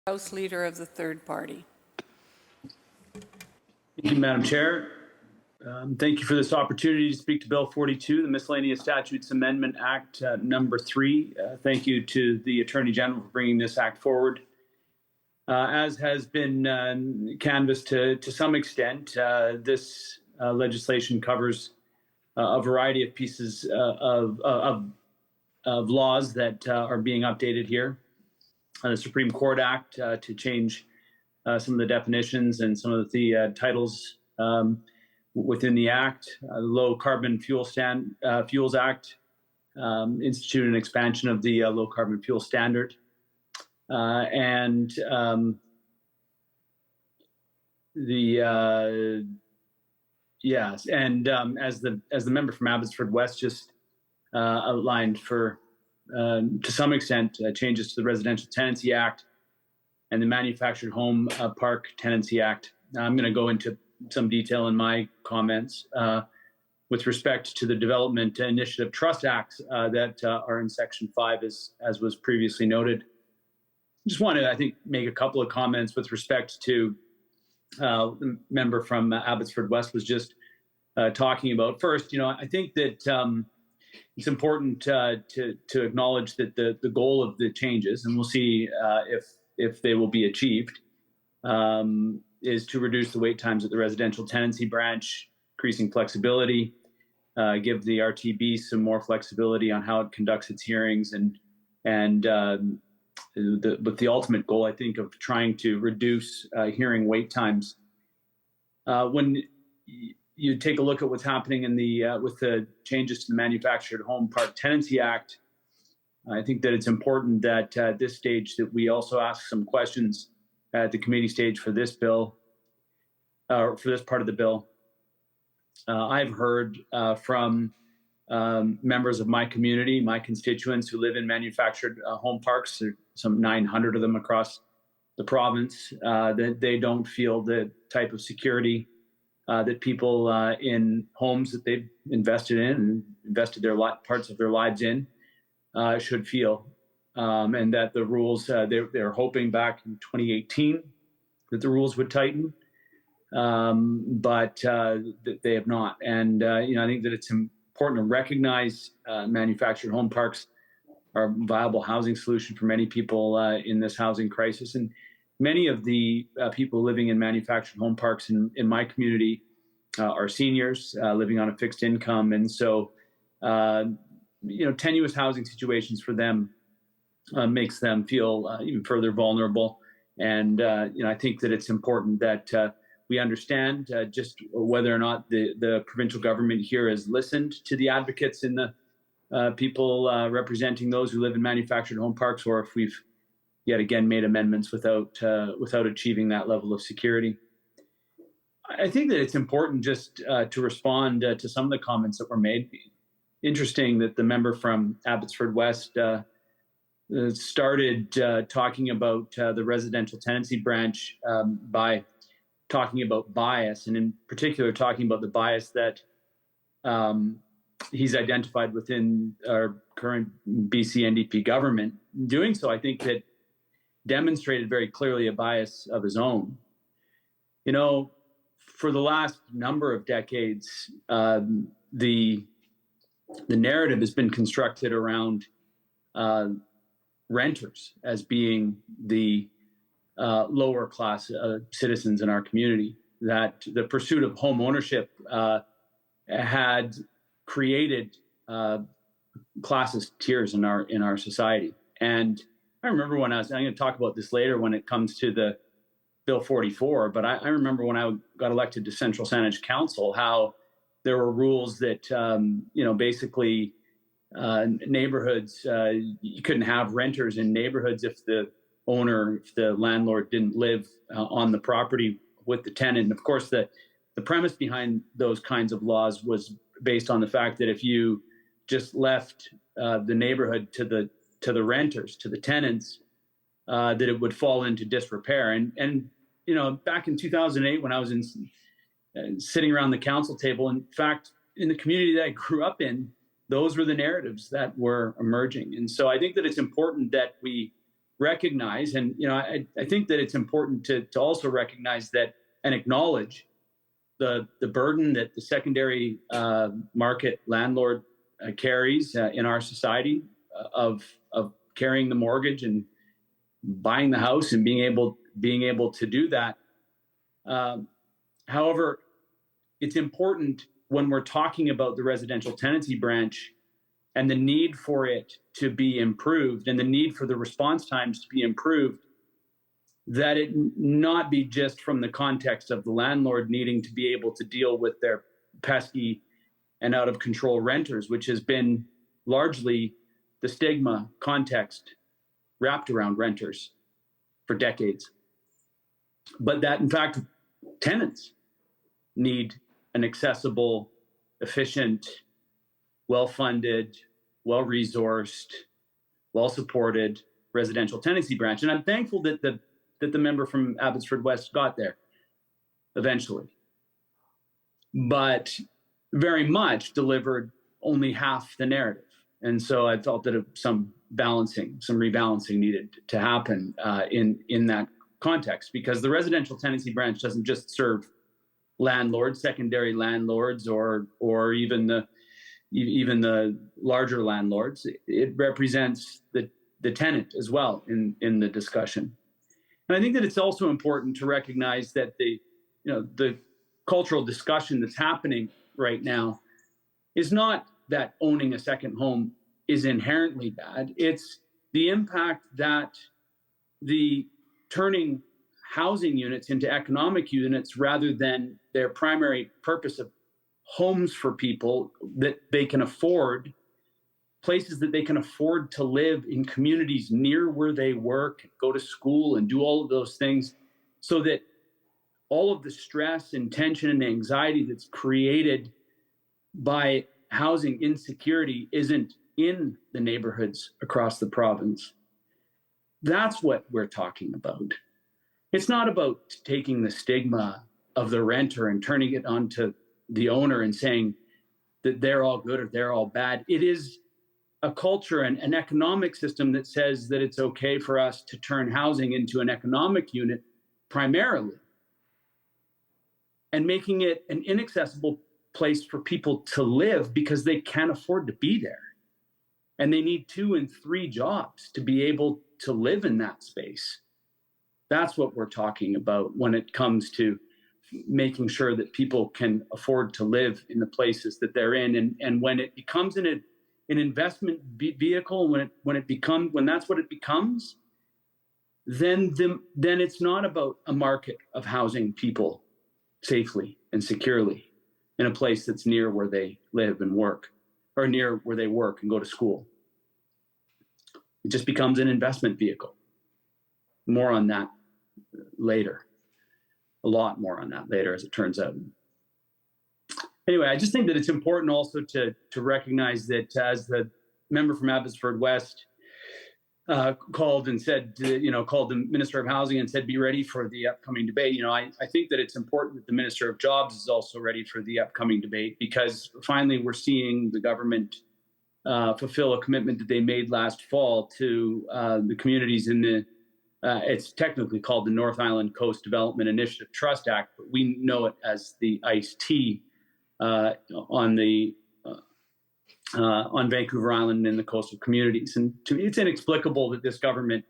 House Leader of the third party. Thank you, Madam Chair. Thank you for this opportunity to speak to Bill 42, the Miscellaneous Statutes Amendment Act number 3. Thank you to the Attorney General for bringing this act forward. As has been canvassed to some extent, this legislation covers a variety of pieces of laws that are being updated here. The Supreme Court Act to change some of the definitions and some of the titles within the Act. The Low Carbon Fuels Act instituted an expansion of the low carbon fuel standard. As the member from Abbotsford West just outlined, for to some extent changes to the Residential Tenancy Act and the Manufactured Home Park Tenancy Act. I'm going to go into some detail in my comments with respect to the Development Initiative Trust Acts that are in Section 5, as was previously noted. Just want to, I think, make a couple of comments with respect to the member from Abbotsford West was just talking about. First, I think that it's important to acknowledge that the goal of the changes, and we'll see if they will be achieved, is to reduce the wait times at the residential tenancy branch, increasing flexibility, give the RTB some more flexibility on how it conducts its hearings, with the ultimate goal, I think, of trying to reduce hearing wait times. When you take a look at what's happening in with the changes to the Manufactured Home Park Tenancy Act, I think that it's important that at this stage that we also ask some questions at the committee stage for this bill, for this part of the bill. I've heard from members of my community, my constituents who live in manufactured home parks, there are some 900 of them across the province, that they don't feel the type of security that people in homes that they've invested in and invested their parts of their lives in should feel, and that the rules, they're hoping back in 2018 that the rules would tighten, but they have not. And I think that it's important to recognize manufactured home parks are a viable housing solution for many people in this housing crisis. And many of the people living in manufactured home parks in my community are seniors living on a fixed income. And so, tenuous housing situations for them makes them feel even further vulnerable. And, I think that it's important that we understand just whether or not the provincial government here has listened to the advocates and the people representing those who live in manufactured home parks, or if we've yet again made amendments without achieving that level of security. I think that it's important just to respond to some of the comments that were made. Interesting that the member from Abbotsford West started talking about the residential tenancy branch by talking about bias, and in particular talking about the bias that he's identified within our current BC NDP government. In doing so, I think that demonstrated very clearly a bias of his own. For the last number of decades, the narrative has been constructed around renters as being the lower class citizens in our community, that the pursuit of home ownership had created classist tiers in our society. And I remember when I'm going to talk about this later when it comes to the Bill 44, but I remember when I got elected to Central Saanich Council, how there were rules that, basically neighborhoods, you couldn't have renters in neighborhoods if the landlord didn't live on the property with the tenant. And of course, the premise behind those kinds of laws was based on the fact that if you just left the neighborhood to the renters, to the tenants, that it would fall into disrepair. And back in 2008, when I was sitting around the council table, in fact, in the community that I grew up in, those were the narratives that were emerging. And so I think that it's important that we recognize, and I think that it's important to also recognize that and acknowledge the burden that the secondary market landlord carries in our society of carrying the mortgage and buying the house and being able to do that. However, it's important when we're talking about the residential tenancy branch and the need for it to be improved and the need for the response times to be improved, that it not be just from the context of the landlord needing to be able to deal with their pesky and out of control renters, which has been largely the stigma context wrapped around renters for decades. But that, in fact, tenants need an accessible, efficient, well-funded, well-resourced, well-supported residential tenancy branch. And I'm thankful that the member from Abbotsford West got there eventually, but very much delivered only half the narrative. And so I felt that some rebalancing needed to happen in that context, because the residential tenancy branch doesn't just serve landlords, secondary landlords, or even the larger landlords. It represents the tenant as well in the discussion. And I think that it's also important to recognize that the cultural discussion that's happening right now is not that owning a second home is inherently bad. It's the impact that the turning housing units into economic units rather than their primary purpose of homes for people that they can afford, places that they can afford to live in, communities near where they work, go to school, and do all of those things, so that all of the stress and tension and anxiety that's created by housing insecurity isn't in the neighborhoods across the province. That's what we're talking about. It's not about taking the stigma of the renter and turning it onto the owner and saying that they're all good or they're all bad. It is a culture and an economic system that says that it's okay for us to turn housing into an economic unit primarily, and making it an inaccessible place for people to live because they can't afford to be there. And they need 2 and 3 jobs to be able to live in that space. That's what we're talking about when it comes to making sure that people can afford to live in the places that they're in. And when it becomes an investment vehicle, when that's what it becomes, then it's not about a market of housing people safely and securely in a place that's near where they live and work, or near where they work and go to school. It just becomes an investment vehicle. More on that later. A lot more on that later, as it turns out. Anyway, I just think that it's important also to recognize that, as the member from Abbotsford West called the Minister of Housing and said, be ready for the upcoming debate. I think that it's important that the Minister of Jobs is also ready for the upcoming debate, because finally we're seeing the government fulfill a commitment that they made last fall to the communities in it's technically called the North Island Coast Development Initiative Trust Act, but we know it as the ICET on Vancouver Island and the coastal communities. And to me, it's inexplicable that this government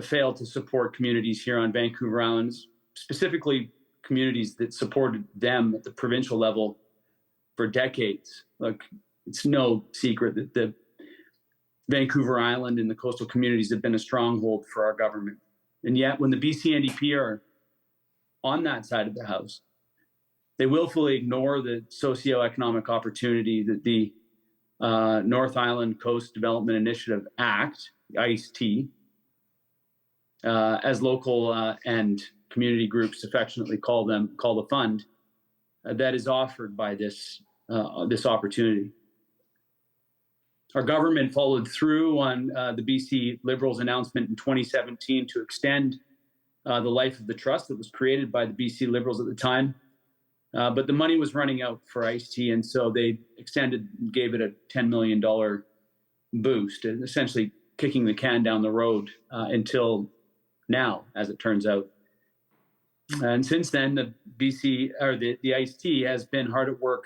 failed to support communities here on Vancouver Island, specifically communities that supported them at the provincial level for decades. Look, it's no secret that the Vancouver Island and the coastal communities have been a stronghold for our government. And yet, when the BC NDP are on that side of the house, they willfully ignore the socioeconomic opportunity that the North Island Coast Development Initiative Act, ICET, as local and community groups affectionately call the fund, that is offered by this opportunity. Our government followed through on the BC Liberals' announcement in 2017 to extend the life of the trust that was created by the BC Liberals at the time. But the money was running out for ICET, and so they gave it a $10 million boost, and essentially kicking the can down the road until now, as it turns out. And since then, the ICET has been hard at work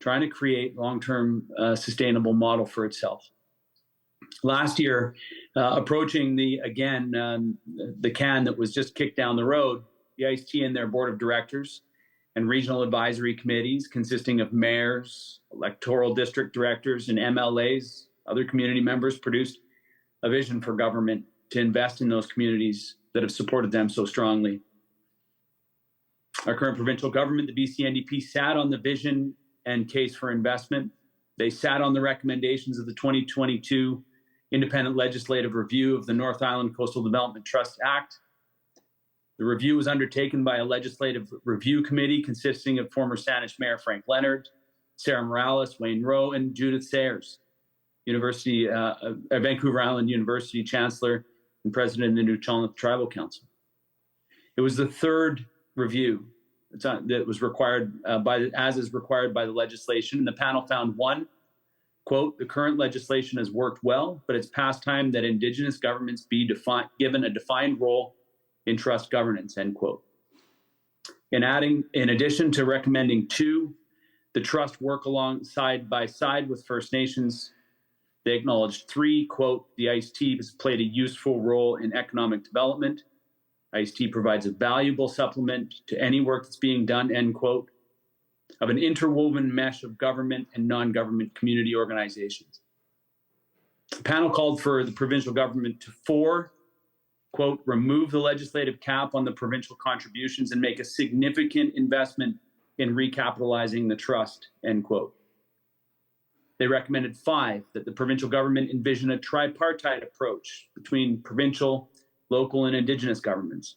trying to create long-term sustainable model for itself. Last year, approaching the can that was just kicked down the road, the ICET and their board of directors and regional advisory committees consisting of mayors, electoral district directors, and MLAs, other community members, produced a vision for government to invest in those communities that have supported them so strongly. Our current provincial government, the BC NDP, sat on the vision and case for investment. They sat on the recommendations of the 2022 independent legislative review of the North Island Coastal Development Trust Act. The review was undertaken by a legislative review committee consisting of former Saanich Mayor Frank Leonard, Sarah Morales, Wayne Rowe, and Judith Sayers, Vancouver Island University Chancellor and President of the Nuu-Chulnut Tribal Council. It was the third review that was required as is required by the legislation. And the panel found one, quote, "The current legislation has worked well, but it's past time that Indigenous governments be given a defined role in trust governance," end quote. In addition to recommending two, the trust work along side by side with First Nations, they acknowledged three, quote, "The ICET has played a useful role in economic development. ICET provides a valuable supplement to any work that's being done," end quote, "of an interwoven mesh of government and non-government community organizations." The panel called for the provincial government to quote, "remove the legislative cap on the provincial contributions and make a significant investment in recapitalizing the trust," end quote. They recommended 5, that the provincial government envision a tripartite approach between provincial, local, and Indigenous governments.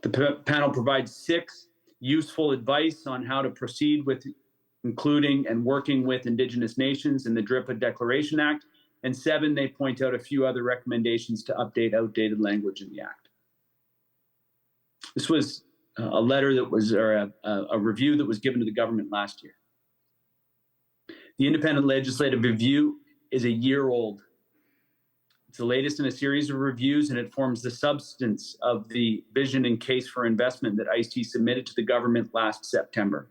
The panel provides 6 useful advice on how to proceed with including and working with Indigenous nations in the DRIPA Declaration Act, and 7, they point out a few other recommendations to update outdated language in the Act. This was a letter that was, or a review that was given to the government last year. The independent legislative review is a year old. It's the latest in a series of reviews, and it forms the substance of the vision and case for investment that ICET submitted to the government last September.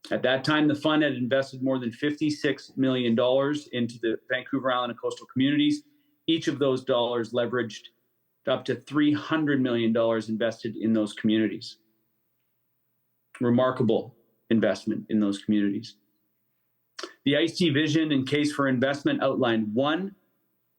At that time, the fund had invested more than $56 million into the Vancouver Island and coastal communities. Each of those dollars leveraged up to $300 million invested in those communities. Remarkable investment in those communities. The ICET vision and case for investment outlined 1,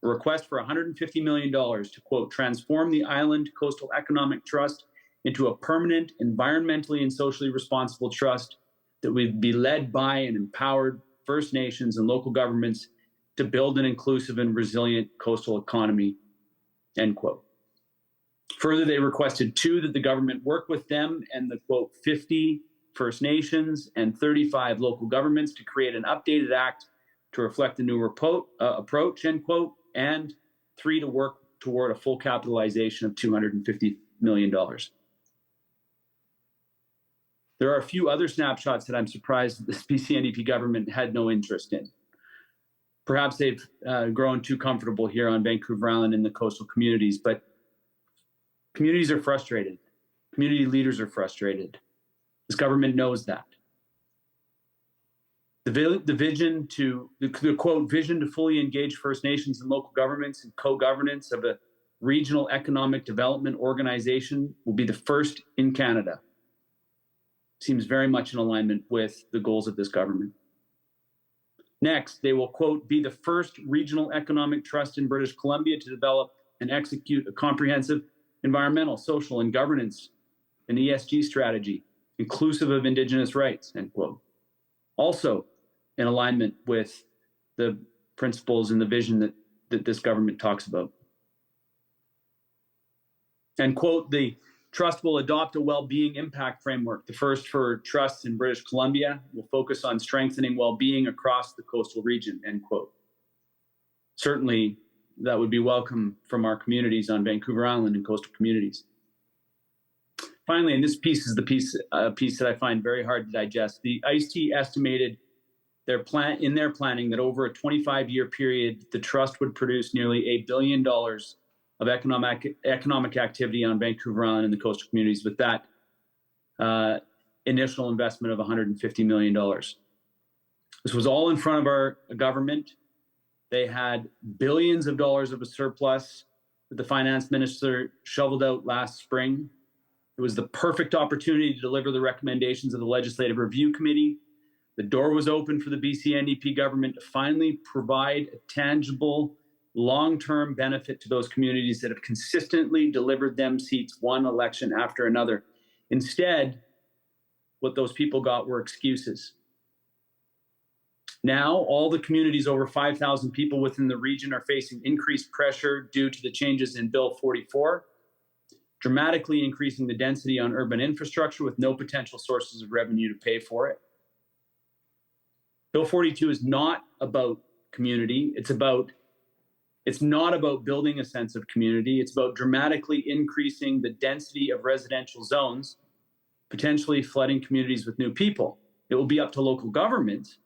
a request for $150 million to, quote, "transform the Island Coastal Economic Trust into a permanent, environmentally and socially responsible trust that would be led by and empowered First Nations and local governments to build an inclusive and resilient coastal economy," end quote. Further, they requested 2, that the government work with them and the, quote, 50 First Nations and 35 local governments to create an updated act to reflect the new approach, end quote, and 3, to work toward a full capitalization of $250 million. There are a few other snapshots that I'm surprised that this BC NDP government had no interest in. Perhaps they've grown too comfortable here on Vancouver Island in the coastal communities, but communities are frustrated. Community leaders are frustrated. This government knows that. The vision to, the quote, "vision to fully engage First Nations and local governments in co-governance of a regional economic development organization will be the first in Canada." Seems very much in alignment with the goals of this government. Next, they will, quote, "be the first regional economic trust in British Columbia to develop and execute a comprehensive environmental, social, and governance and ESG strategy, inclusive of Indigenous rights," end quote. Also in alignment with the principles and the vision that this government talks about. And, quote, "the trust will adopt a well-being impact framework, the first for trusts in British Columbia, will focus on strengthening well-being across the coastal region," end quote. Certainly, that would be welcome from our communities on Vancouver Island and coastal communities. Finally, and this piece is the piece that I find very hard to digest, the ICET estimated in their planning that over a 25-year period, the trust would produce nearly $1 billion of economic activity on Vancouver Island and the coastal communities with that initial investment of $150 million. This was all in front of our government. They had billions of dollars of a surplus that the finance minister shoveled out last spring. It was the perfect opportunity to deliver the recommendations of the Legislative Review Committee. The door was open for the BC NDP government to finally provide a tangible, long-term benefit to those communities that have consistently delivered them seats one election after another. Instead, what those people got were excuses. Now, all the communities over 5,000 people within the region are facing increased pressure due to the changes in Bill 44, dramatically increasing the density on urban infrastructure with no potential sources of revenue to pay for it. Bill 42 is not about community. It's not about building a sense of community. It's about dramatically increasing the density of residential zones, potentially flooding communities with new people. It will be up to local governments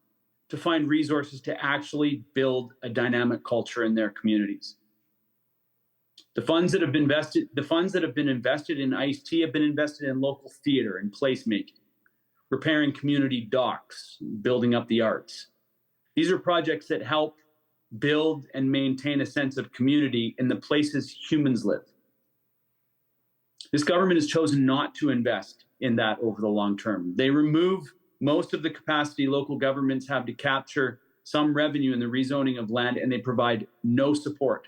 to find resources to actually build a dynamic culture in their communities. The funds that have been invested in ICET have been invested in local theater and placemaking, repairing community docks, building up the arts. These are projects that help build and maintain a sense of community in the places humans live. This government has chosen not to invest in that over the long term. They remove most of the capacity local governments have to capture some revenue in the rezoning of land, and they provide no support.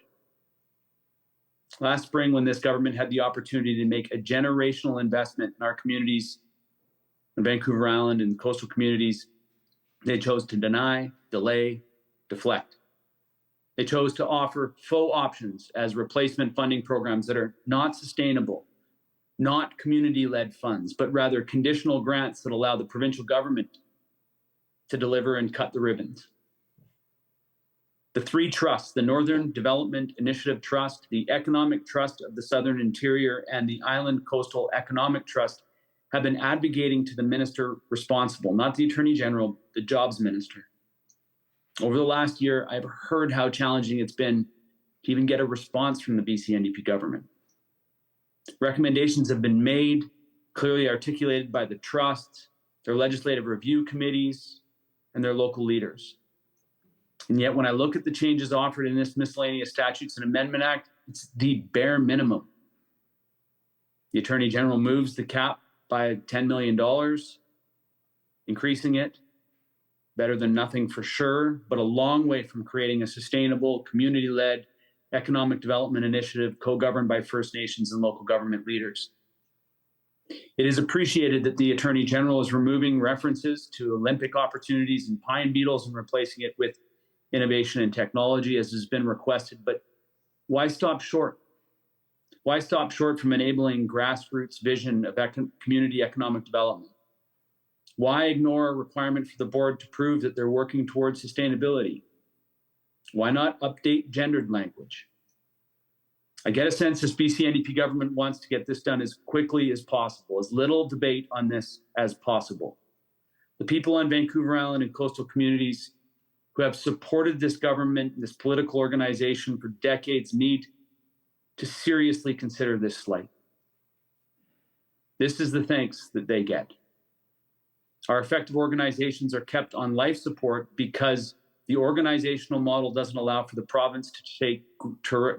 Last spring, when this government had the opportunity to make a generational investment in our communities in Vancouver Island and coastal communities, they chose to deny, delay, deflect. They chose to offer faux options as replacement funding programs that are not sustainable, not community-led funds, but rather conditional grants that allow the provincial government to deliver and cut the ribbons. The three trusts, the Northern Development Initiative Trust, the Economic Trust of the Southern Interior, and the Island Coastal Economic Trust, have been advocating to the minister responsible, not the Attorney General, the Jobs Minister. Over the last year, I've heard how challenging it's been to even get a response from the BC NDP government. Recommendations have been made, clearly articulated by the trusts, their legislative review committees, and their local leaders. And yet, when I look at the changes offered in this Miscellaneous Statutes and Amendment Act, it's the bare minimum. The Attorney General moves the cap by $10 million, increasing it. Better than nothing for sure, but a long way from creating a sustainable, community-led economic development initiative co-governed by First Nations and local government leaders. It is appreciated that the Attorney General is removing references to Olympic opportunities and pine beetles and replacing it with innovation and technology as has been requested, but why stop short? Why stop short from enabling grassroots vision of community economic development? Why ignore a requirement for the board to prove that they're working towards sustainability? Why not update gendered language? I get a sense this BC NDP government wants to get this done as quickly as possible, as little debate on this as possible. The people on Vancouver Island and coastal communities who have supported this government, this political organization for decades need to seriously consider this slight. This is the thanks that they get. Our effective organizations are kept on life support because the organizational model doesn't allow for the province to take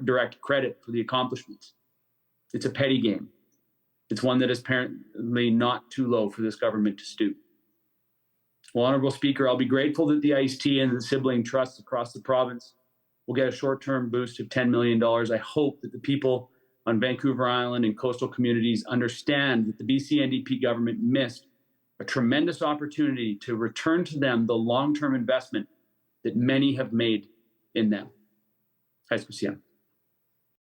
direct credit for the accomplishments. It's a petty game. It's one that is apparently not too low for this government to stoop. Well, Honourable Speaker, I'll be grateful that the ICET and the sibling trusts across the province will get a short-term boost of $10 million. I hope that the people on Vancouver Island and coastal communities understand that the BC NDP government missed a tremendous opportunity to return to them the long-term investment that many have made in them. Hi, Miscellaneous.